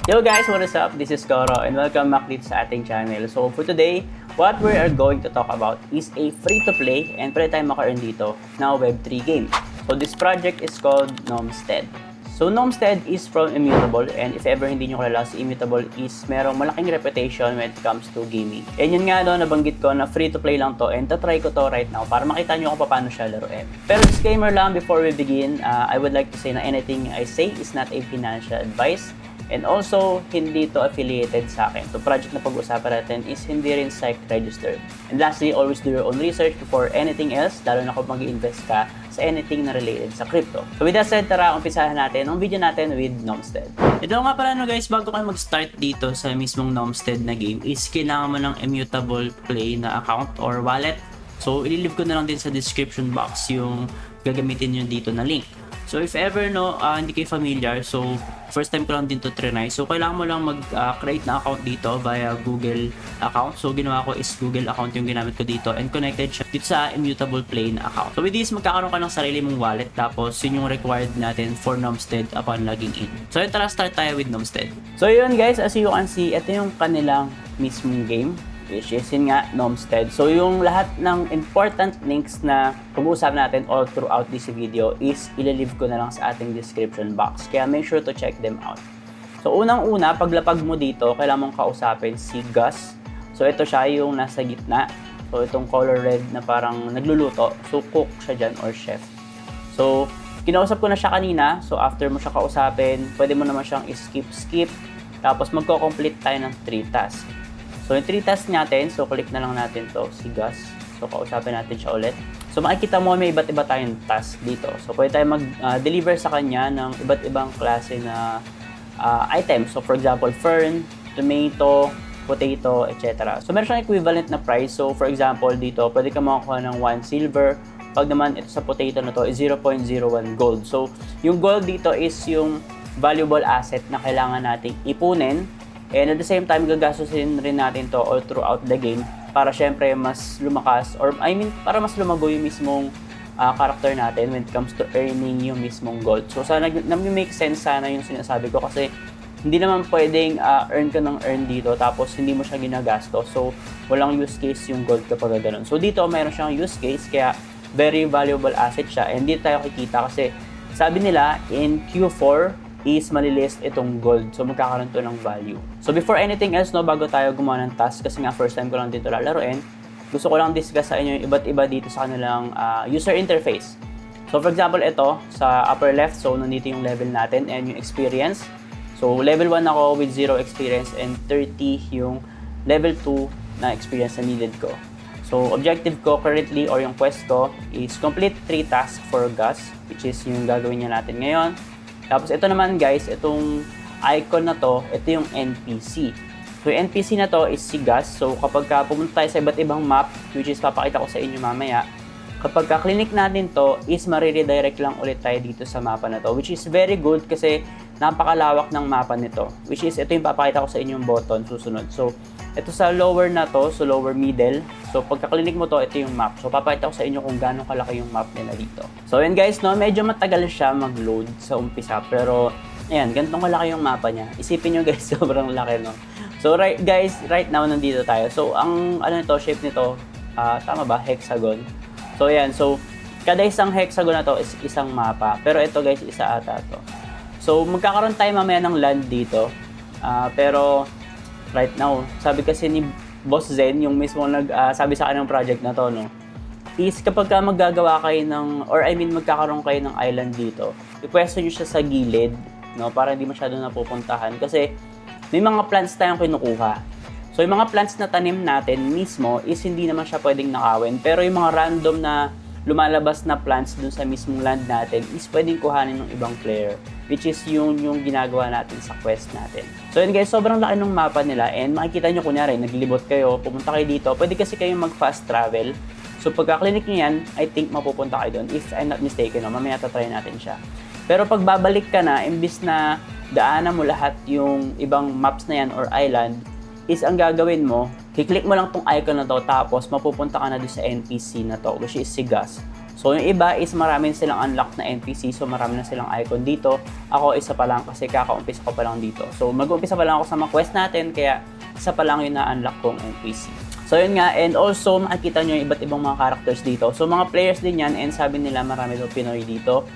Yo guys, what is up? This is Goro and welcome back dito sa ating channel. So for today, what we are going to talk about is a free-to-play and pwede tayong maka-earn dito na Web3 game. So this project is called Nomstead. So Nomstead is from Immutable, and if ever hindi nyo kalala, si Immutable is merong malaking reputation when it comes to gaming. And yun nga doon, nabanggit ko na free-to-play lang to and tatry ko to right now para makita nyo kung paano siya laruin. Pero disclaimer lang before we begin, I would like to say na anything I say is not a financial advice. And also, hindi to affiliated sa akin. So, project na pag-usapan natin is hindi rin psych registered. And lastly, always do your own research before anything else, lalo na kung mag-invest ka sa anything na related sa crypto. So, with that said, tara, umpisahan natin ang video natin with Nomstead. Ito nga pala no guys, bago kayo mag-start dito sa mismong Nomstead na game, is kailangan mo ng Immutable Play na account or wallet. So, ililive ko na lang din sa description box yung gagamitin nyo dito na link. So if ever hindi kayo familiar, so first time ko lang din to try. So kailangan mo lang mag-create na account dito via Google account. So ginawa ko is Google account yung ginamit ko dito and connected siya dito sa Immutable Play na account. So with this, magkakaroon ka ng sarili mong wallet, tapos yun yung required natin for Nomstead upon logging in. So yun, tara start tayo with Nomstead. So yun guys, as you can see, ito yung kanilang mismong game, which is yun nga, Nomstead. So yung lahat ng important links na pag-uusapan natin all throughout this video is ililive ko na lang sa ating description box. Kaya make sure to check them out. So unang-una, paglapag mo dito, kailangan mong kausapin si Gus. So ito siya yung nasa gitna. So itong color red na parang nagluluto. So cook siya dyan or chef. So kinausap ko na siya kanina. So after mo siya kausapin, pwede mo naman siyang skip. Tapos magko-complete tayo ng 3 tasks. So, yung 3 tasks natin, so click na lang natin to si Gus. So, kausapin natin siya ulit. So, makikita mo may iba't iba tayong task dito. So, pwede tayo mag-deliver sa kanya ng iba't ibang klase na items. So, for example, fern, tomato, potato, etc. So, meron siyang equivalent na price. So, for example, dito, pwede ka makakuha ng 1 silver. Pag naman ito sa potato na to is 0.01 gold. So, yung gold dito is yung valuable asset na kailangan nating ipunin. And at the same time, gagastusin rin natin to all throughout the game para syempre mas lumakas or para mas lumago yung mismong character natin when it comes to earning yung mismong gold. So sana nag-make sense sana yung sinasabi ko kasi hindi naman pwedeng earn ka ng earn dito tapos hindi mo siya ginagasto. So walang use case yung gold kapag gano'n. So dito mayroon siyang use case kaya very valuable asset siya and dito tayo kikita kasi sabi nila in Q4 is malilist itong gold. So, magkakaroon to ng value. So, before anything else, bago tayo gumawa ng task, kasi nga first time ko lang dito lalaroin, gusto ko lang discuss sa inyo yung iba't iba dito sa kanilang user interface. So, for example, ito, sa upper left, so, nandito yung level natin and yung experience. So, level 1 ako with 0 experience and 30 yung level 2 na experience na needed ko. So, objective ko currently or yung quest ko is complete 3 tasks for Gus, which is yung gagawin niya natin ngayon. Tapos ito naman guys, itong icon na to, ito yung NPC. So yung NPC na to is si Gus. So kapag pumunta tayo sa iba't ibang map, which is papakita ko sa inyo mamaya, kapag clinic natin to, is mariredirect lang ulit tayo dito sa mapa na to, which is very good kasi napakalawak ng mapa nito. Which is ito yung papakita ko sa inyo yung button susunod. So ito sa lower na to, so lower middle. So pagka-clinic mo to, ito yung map. So papakita ko sa inyo kung gaano kalaki yung map nila dito. So yun guys, medyo matagal siya mag-load sa umpisa. Pero ayan, ganitong kalaki yung mapa niya. Isipin nyo guys, sobrang laki So right now nandito tayo. So ang shape nito, tama ba? Hexagon. So ayan, so kada isang hexagon na to is isang mapa. Pero ito guys, isa ata to. So magkakaroon tayo mamaya ng land dito. Pero right now, sabi kasi ni Boss Zen, yung mismo sabi sa akin ng project na to, is kapag maggagawa kayo magkakaroon kayo ng island dito, ipwesto nyo siya sa gilid, para hindi masyado napupuntahan. Kasi may mga plants tayong kinukuha. So yung mga plants na tanim natin mismo is hindi naman siya pwedeng nakawin. Pero yung mga random na lumalabas na plants dun sa mismong land natin is pwedeng kuhanin ng ibang player, which is yung ginagawa natin sa quest natin. So yun guys, sobrang laki ng mapa nila and makikita nyo kunyari, naglibot kayo, pumunta kayo dito, pwede kasi kayong mag-fast travel. So pagka-clinic nyo yan, I think mapupunta kayo doon. If I'm not mistaken, mamaya tatry natin siya. Pero pag babalik ka na, imbis na daanan mo lahat yung ibang maps na yan or island, is ang gagawin mo, kiklik mo lang tong icon na to tapos mapupunta ka na doon sa NPC na to, which is si Gus. So yung iba is marami silang unlock na NPC, so marami na silang icon dito. Ako isa pa lang kasi kakaumpisa ko pa lang dito. So mag-umpisa pa lang ako sa mga quest natin, kaya isa pa lang yung na-unlock kong NPC. So yun nga, and also makikita nyo yung iba't ibang mga characters dito. So mga players din yan, and sabi nila marami daw Pinoy dito.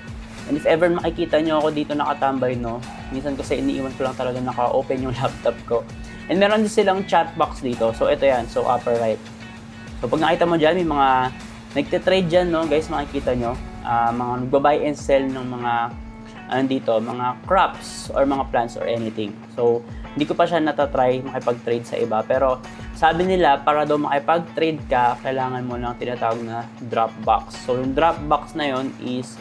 And if ever makikita nyo ako dito nakatambay, no, minsan kasi iniiwan ko lang talaga naka-open yung laptop ko. And meron din silang chat box dito. So ito yan, so upper right. So pag nakita mo dyan, may mga nagtitrade dyan, no, guys, makikita nyo. Mga nagbabuy and sell ng mga dito, mga crops or mga plants or anything. So, hindi ko pa siya natatry makipag-trade sa iba. Pero, sabi nila, para daw makipag-trade ka, kailangan mo ng tinatawag na drop box. So, yung drop box na yon is,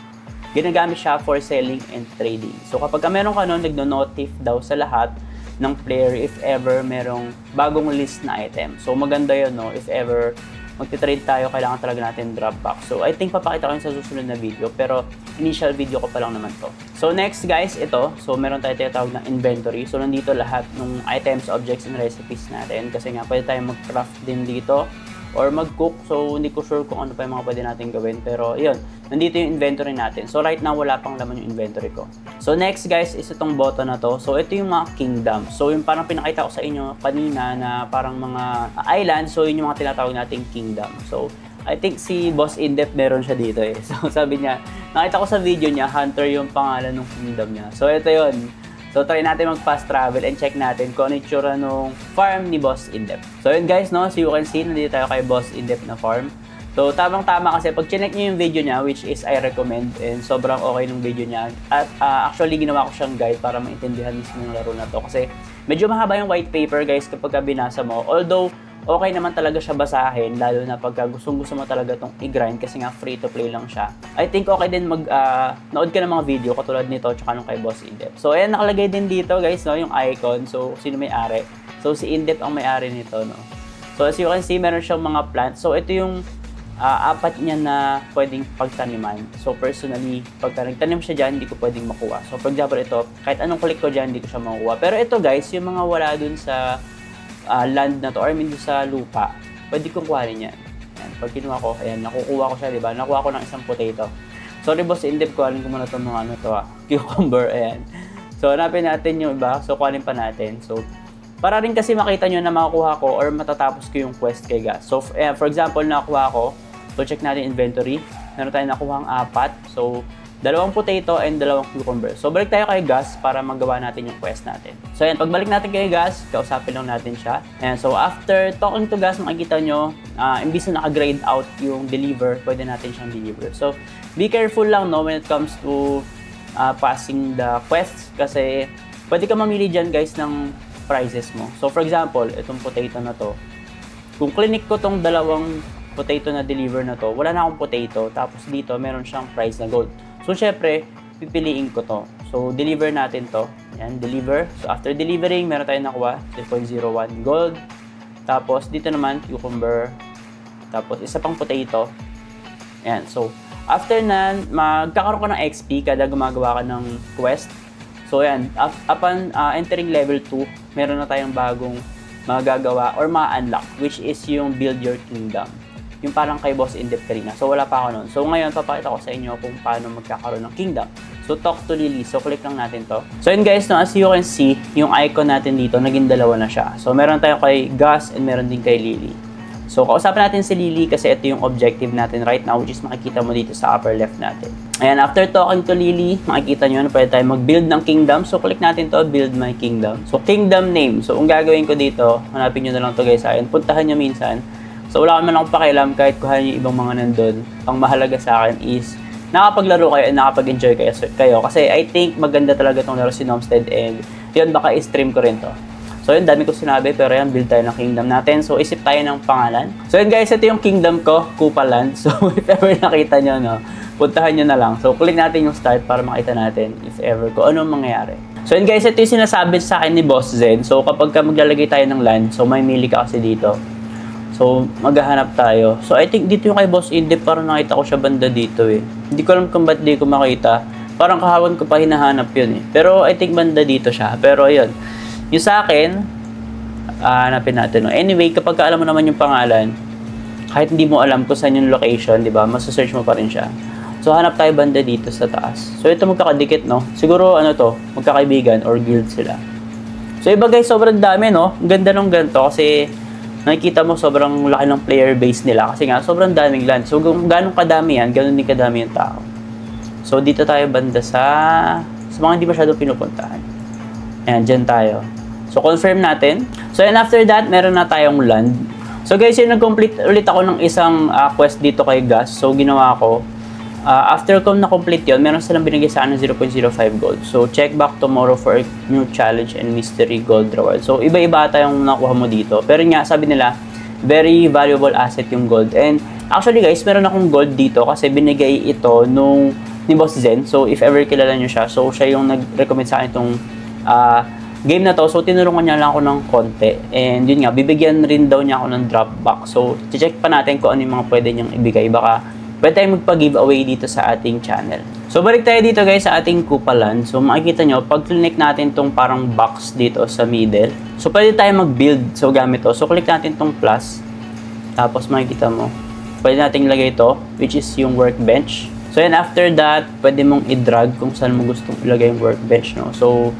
ginagamit siya for selling and trading. So, kapag meron ka nun, nagno-notif daw sa lahat ng player if ever merong bagong list na item. So, maganda yun, no? If ever magti-trade tayo, kailangan talaga natin drop box. So, I think papakita ko yun sa susunod na video, pero initial video ko pa lang naman to. So, next guys, ito. So, meron tayo tinatawag na inventory. So, nandito lahat ng items, objects, and recipes natin. Kasi nga, pwede tayo mag-craft din dito or mag-cook. So, hindi ko sure kung ano pa yung mga pwede natin gawin. Pero, yun. Nandito yung inventory natin. So, right now, wala pang laman yung inventory ko. So, next guys, is itong button na to. So, ito yung mga kingdom. So, yung parang pinakita ko sa inyo kanina na parang mga island. So, yun yung mga tinatawag nating kingdom. So, I think si Boss Indep meron siya dito eh. So, sabi niya, nakita ko sa video niya, Hunter yung pangalan ng kingdom niya. So, ito yun. So, try natin mag-fast travel and check natin kung ano yung tsura nung farm ni Boss Indep. So, yun guys, no? So, you can see, nandito tayo kay Boss Indep na farm. So, tamang-tama kasi pag chinek nyo yung video niya, which is I recommend, and sobrang okay ng video niya. At actually, ginawa ko siyang guide para maintindihan mismo yung laro na to. Kasi medyo mahaba yung white paper, guys, kapag binasa mo. Although, okay naman talaga siya basahin, lalo na pagka gustong-gusto mo talaga itong i-grind kasi nga free-to-play lang siya. I think okay din nood ka ng mga video katulad nito tsaka nung kay Boss Indep. So, ayan, nakalagay din dito, guys, no, yung icon. So, sino may-ari? So, si Indep ang may-ari nito, no. So, as you can see, meron siyang mga plants. So, ito yung apat niya na pwedeng pagtaniman. So, personally, pagka nagtanim siya dyan, hindi ko pwedeng makuha. So, for example, ito, kahit anong click ko dyan, hindi ko siya makuha. Pero ito, guys, yung mga wala dun sa land na to, or I mean sa lupa, pwede kong kuhanin yan. Ayan, pag kinuha ko, ayan, nakukuha ko siya, diba? Nakuha ko ng isang potato. Sorry, Boss Indep, kuhanin ko muna itong mga ano to, cucumber, ayan. So, hanapin natin yung iba, so kuhanin pa natin. So, para rin kasi makita nyo na makukuha ko or matatapos ko yung quest kay Gas. So, for example, nakuha ko, so check natin inventory, meron tayong nakuha ang 4. So, 2 potato and 2 cucumber. So, balik tayo kay Gas para magawa natin yung quest natin. So, ayan, pagbalik natin kay Gas, kausapin lang natin siya. And so, after talking to Gas, makikita nyo, imbis na naka-grade out yung deliver, pwede natin siyang deliver. So, be careful lang, no, when it comes to passing the quests kasi pwede ka mamili dyan, guys, ng prices mo. So, for example, itong potato na to, kung clinic ko tong 2 potato na deliver na to, wala na akong potato, tapos dito, meron siyang price na gold. So, syempre, pipiliin ko to. So, deliver natin to. Ayan, deliver. So, after delivering, meron tayong nakuha, 0.01 gold. Tapos, dito naman, cucumber. Tapos, isa pang potato. Ayan, so, after na, magkakaroon ko ng XP kada gumagawa ka ng quest. So, ayan, upon entering level 2, meron na tayong bagong magagawa or ma-unlock, which is yung Build Your Kingdom. Yung parang kay Boss Indep kanina. So, wala pa ako nun. So, ngayon, papakita ko sa inyo kung paano magkakaroon ng kingdom. So, talk to Lily. So, click lang natin to. So, yun guys, no, as you can see, yung icon natin dito, naging 2 na siya. So, meron tayo kay Gus and meron din kay Lily. So, kausapin natin si Lily kasi ito yung objective natin right now, which is makikita mo dito sa upper left natin. Ayan, after talking to Lily, makikita nyo na pwede tayo mag-build ng kingdom. So, click natin to, build my kingdom. So, kingdom name. So, kung gagawin ko dito, hanapin nyo na lang to guys. Ayan, puntahan nyo minsan. So, wala naman akong pakialam kahit kuhanin yung ibang mga nandun. Ang mahalaga sa akin is nakapaglaro kayo at nakapag-enjoy kayo. Kasi I think maganda talaga itong laro si Nomstead and yun, baka i-stream ko rin to. So, yun, dami ko sinabi pero yan, build tayo ng kingdom natin. So, isip tayo ng pangalan. So, yun guys, ito yung kingdom ko, Kupaland. So, if ever nakita nyo, no, puntahan nyo na lang. So, click natin yung start para makita natin if ever ko anong mangyayari. So, yun guys, ito yung sinasabi sa akin ni Boss Zen. So, kapag maglalagay tayo ng land, so may mili ka kasi dito. So, maghahanap tayo. So, I think dito yung kay Boss Indep, parang nakita ko siya banda dito eh. Hindi ko alam kung ba't di ko makita. Parang kahapon ko pa hinahanap yun eh. Pero I think banda dito siya. Pero ayun. Yung sa akin, hanapin natin. No? Anyway, kapag alam mo naman yung pangalan, kahit hindi mo alam kung saan yung location, di ba? Masasearch mo pa rin siya. So, hanap tayo banda dito sa taas. So, ito magkakadikit, no? Siguro, ano to, magkakaibigan or guild sila. So, iba guys, sobrang dami, no? Ang ganda nung ganito kasi nakikita mo sobrang laki ng player base nila kasi nga, sobrang daming land. So, kung ganong kadami yan, ganon din kadami yung tao. So, dito tayo banda sa mga hindi masyadong pinupuntahan. Ayan, dyan tayo. So, confirm natin. So, and after that, meron na tayong land. So, guys, yung nag-complete ulit ako ng isang quest dito kay Gus. So, ginawa ko. After ko na-complete yun, meron silang binigay sa akin ng 0.05 gold. So, check back tomorrow for a new challenge and mystery gold reward. So, iba-iba tayong nakuha mo dito. Pero nga, sabi nila, very valuable asset yung gold. And actually guys, meron akong gold dito kasi binigay ito ni Boss Zen. So, if ever kilala nyo siya, so siya yung nag-recommend sa akin itong game na to. So, tinulungan niya lang ako ng konti. And yun nga, bibigyan rin daw niya ako ng drop box. So, check pa natin kung ano yung mga pwede niyang ibigay. Baka pwede tayong magpa-giveaway dito sa ating channel. So, balik tayo dito guys sa ating Kupalan. So, makikita nyo, pag click natin tong parang box dito sa middle. So, pwede tayo mag-build. So, gamit to. So, click natin tong plus. Tapos, makikita mo, pwede natin ilagay ito, which is yung workbench. So, and after that, pwede mong i-drag kung saan mo gustong ilagay yung workbench, no? So,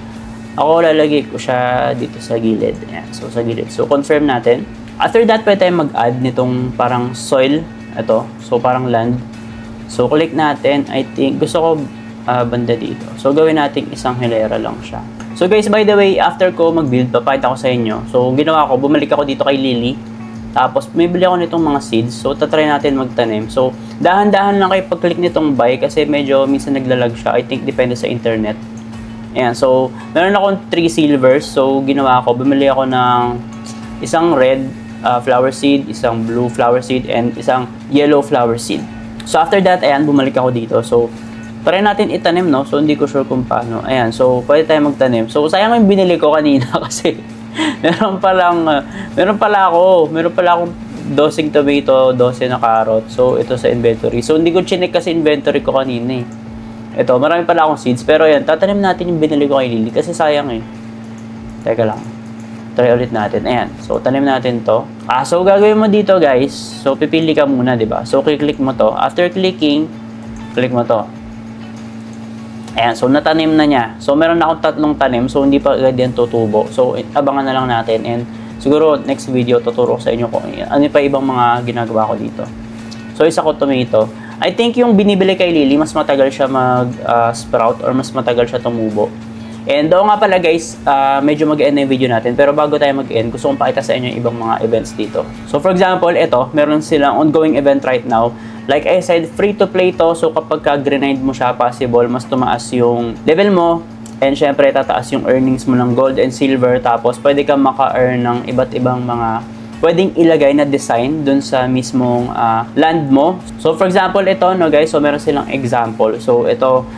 ako lalagay ko siya dito sa gilid. Ayan. So, sa gilid. So, confirm natin. After that, pwede tayong mag-add nitong parang soil. Ito. So, parang land. So, click natin. I think, gusto ko banda dito. So, gawin natin isang hilera lang siya. So, guys, by the way, after ko mag-build, papakita ko sa inyo. So, ginawa ko, bumalik ako dito kay Lily. Tapos, may bili ako nitong mga seeds. So, tatry natin magtanim. So, dahan-dahan lang kayo pag-click nitong buy kasi medyo minsan naglalag siya. I think, depende sa internet. Ayan. So, meron akong 3 silvers. So, ginawa ko, bumili ako ng isang red flower seed, isang blue flower seed, and isang yellow flower seed. So, after that, ayan, bumalik ako dito. So, try natin itanim, no? So, hindi ko sure kung paano. Ayan, so, pwede tayo magtanim. So, sayang yung binili ko kanina kasi meron pala akong 12 tomato, 12 na carrot. So, ito sa inventory. So, hindi ko chinek kasi inventory ko kanina eh. Ito, marami pala akong seeds. Pero, ayan, tatanim natin yung binili ko kay Lily kasi sayang eh. Teka lang. Try ulit natin. Ayan. So, tanim natin to. So, gagawin mo dito, guys. So, pipili ka muna, di ba? So, click mo to. After clicking, click mo to. Ayan. So, natanim na niya. So, meron na akong 3 tanim. So, hindi pa agad yan tutubo. So, abangan na lang natin. And, siguro, next video, tuturo ko sa inyo kung ano pa ibang mga ginagawa ko dito. So, isa ko tomato. I think yung binibili kay Lily, mas matagal siya mag-sprout or mas matagal siya tumubo. And oo nga pala guys, medyo mag-end na yung video natin. Pero bago tayo mag-end, gusto kong pakita sa inyo yung ibang mga events dito. So for example, ito, meron silang ongoing event right now. Like I said, free to play to. So kapag ka-grenade mo siya, possible, mas tumaas yung level mo. And syempre, tataas yung earnings mo ng gold and silver. Tapos pwede kang maka-earn ng iba't ibang mga pwedeng ilagay na design dun sa mismong land mo. So for example, ito no guys, so meron silang example. So ito,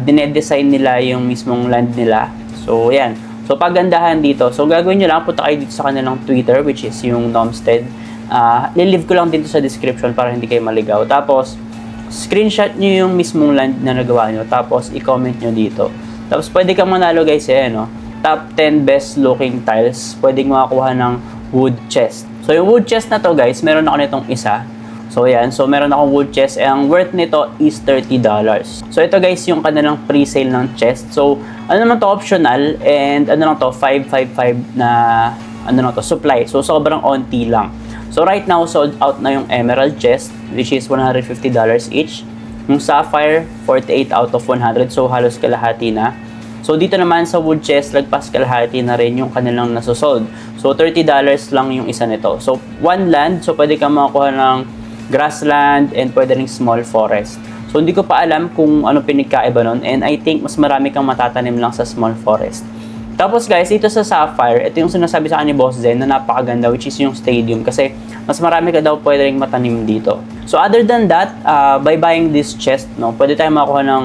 dinedesign nila yung mismong land nila. So yan. So pagandahan dito. So gagawin nyo lang, punta kayo dito sa kanilang Twitter, which is yung Nomstead. Lilive ko lang dito sa description para hindi kayo maligaw. Tapos screenshot nyo yung mismong land na nagawa nyo. Tapos i-comment nyo dito. Tapos pwede kang manalo guys no? Top 10 best looking tiles. Pwedeng makakuha ng wood chest. So yung wood chest na to guys, meron ako nitong isa. So yan, so meron akong wood chest. Ang worth nito is $30. So ito guys yung kanilang pre-sale ng chest. So ano naman to, optional. And ano lang to, 555 na ano lang to, supply. So sobrang onti lang. So right now, sold out na yung emerald chest, which is $150 each. Yung sapphire, 48 out of 100. So halos kalahati na. So dito naman sa wood chest, lagpas kalahati na rin yung kanilang nasosold. So $30 lang yung isa nito. So one land, so pwede kang makakuha ng grassland and pwede ring small forest. So hindi ko pa alam kung ano pinagkaiba nun, and I think mas marami kang matatanim lang sa small forest. Tapos guys, dito sa sapphire, ito yung sinasabi sa akin ni Boss Zen na napakaganda, which is yung stadium, kasi mas marami ka daw pwede ring matanim dito. So other than that, by buying this chest, no, pwede tayong makakuha ng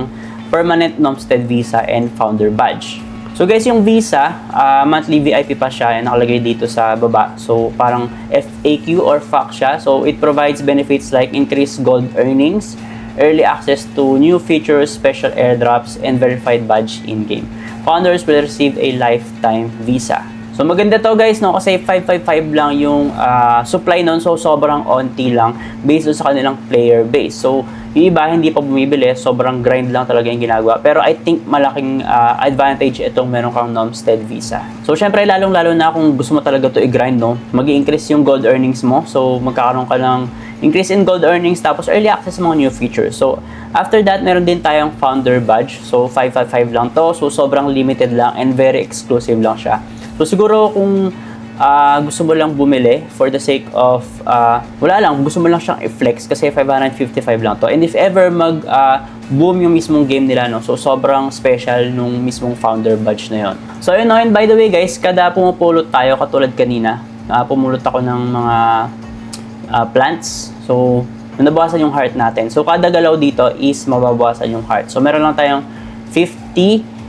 permanent Nomstead visa and founder badge. So guys, yung visa, monthly VIP pa siya, nakalagay dito sa baba. So parang FAQ or FAQ siya. So it provides benefits like increased gold earnings, early access to new features, special airdrops, and verified badge in-game. Founders will receive a lifetime visa. So So maganda to guys, no, kasi 555 lang yung supply nun, so sobrang onti lang based sa kanilang player base. So yung iba hindi pa bumibili, sobrang grind lang talaga yung ginagawa. Pero I think malaking advantage itong meron kang Nomstead Visa. So syempre lalong-lalo na kung gusto mo talaga to i-grind, no, mag-i-increase yung gold earnings mo. So magkakaroon ka ng increase in gold earnings, tapos early access sa mga new features. So after that, meron din tayong founder badge. So 555 lang to, so sobrang limited lang and very exclusive lang siya. So siguro kung gusto mo lang bumili for the sake of wala lang, gusto mo lang siyang i-flex kasi 555 lang to. And if ever boom yung mismong game nila, no, so sobrang special nung mismong founder badge na yon. So yun, no, and by the way guys, kada pumupulot tayo katulad kanina, pumulot ako ng mga plants. So nabawasan yung heart natin. So kada galaw dito is mababawasan yung heart. So meron lang tayong 50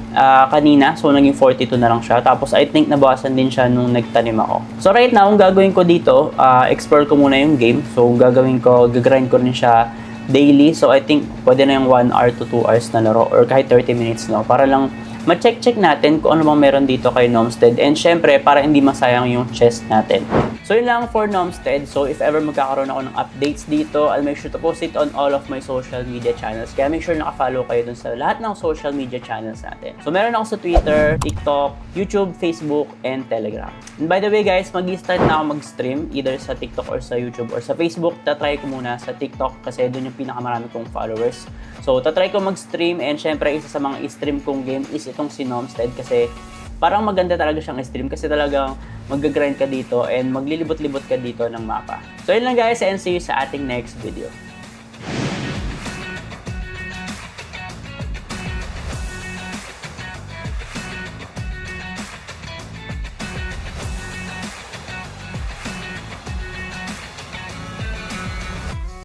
kanina, so naging 42 na lang siya. Tapos I think nabawasan din siya nung nagtanim ako. So right now, ang gagawin ko dito, explore ko muna yung game. So gagawin ko, gagrind ko rin siya daily. So I think pwede na yung 1 hour to 2 hours na laro or kahit 30 minutes, no, para lang ma-check natin kung ano bang meron dito kay Nomstead. And syempre, para hindi masayang yung chest natin. So yun lang for Nomstead. So if ever magkakaroon ako ng updates dito, I'll make sure to post it on all of my social media channels. Kaya make sure naka-follow kayo dun sa lahat ng social media channels natin. So meron ako sa Twitter, TikTok, YouTube, Facebook, and Telegram. And by the way guys, mag-start na ako mag-stream either sa TikTok or sa YouTube or sa Facebook. Tatry ko muna sa TikTok kasi dun yung pinakamarami kong followers. So tatry ko mag-stream, and syempre isa sa mga i-stream kong game is itong si Nomstead kasi parang maganda talaga siyang stream kasi talagang mag-grind ka dito and maglilibot-libot ka dito ng mapa. So yun lang guys, and see you sa ating next video.